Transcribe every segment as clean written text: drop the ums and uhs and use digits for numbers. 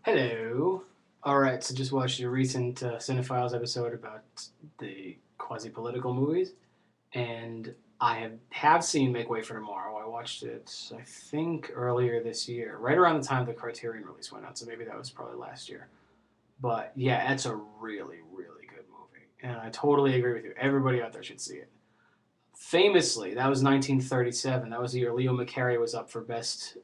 Hello. All right, so just watched a recent Cinefiles episode about the quasi-political movies, and I have seen Make Way for Tomorrow. I watched it, I think, earlier this year, right around the time the Criterion release went out, so maybe that was probably last year. But yeah, it's a really, really good movie, and I totally agree with you. Everybody out there should see it. Famously, that was 1937. That was the year Leo McCarey was up for Best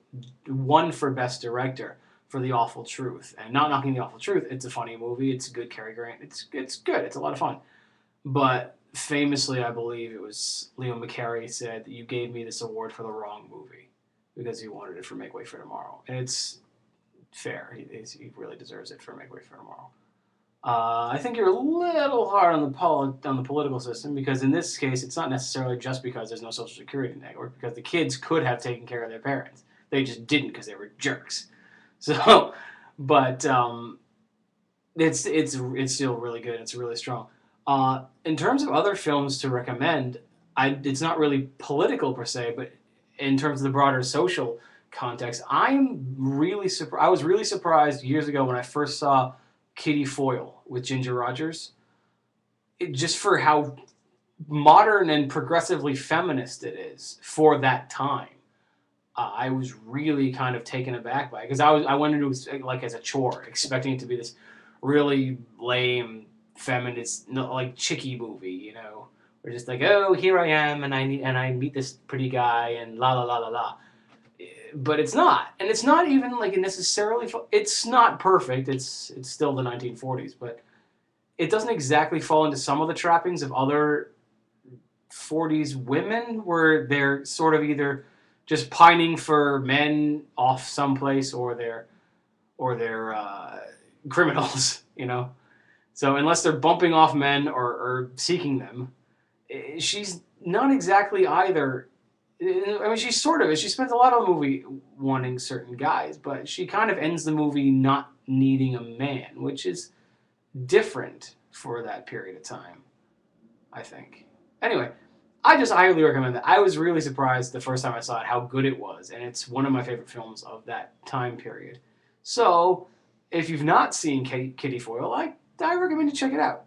Director for The Awful Truth. And not knocking The Awful Truth, it's a funny movie. It's a good Cary Grant. It's good. It's a lot of fun. But famously, I believe it was Leo McCarey said that you gave me this award for the wrong movie because you wanted it for Make Way for Tomorrow. And it's fair. He really deserves it for Make Way for Tomorrow. I think you're a little hard on the political system because in this case, it's not necessarily just because there's no social security network, because the kids could have taken care of their parents. They just didn't because they were jerks. So, but it's still really good. It's really strong. In terms of other films to recommend, it's not really political per se, but in terms of the broader social context, I was really surprised years ago when I first saw Kitty Foyle with Ginger Rogers, just for how modern and progressively feminist it is for that time. I was really kind of taken aback by it because I went into it like as a chore, expecting it to be this really lame feminist, like chicky movie, We're just like, oh, here I am, and I meet this pretty guy, and la la la la la. But it's not, and it's not even like necessarily. It's not perfect. It's still the 1940s, but it doesn't exactly fall into some of the trappings of other 40s women, where they're sort of either just pining for men off someplace, or they're criminals, So unless they're bumping off men or seeking them, she's not exactly either. I mean, she sort of is. She spends a lot of the movie wanting certain guys, but she kind of ends the movie not needing a man, which is different for that period of time, I think. Anyway, I just highly recommend that. I was really surprised the first time I saw it how good it was, and it's one of my favorite films of that time period. So, if you've not seen Kitty Foyle, I recommend you check it out.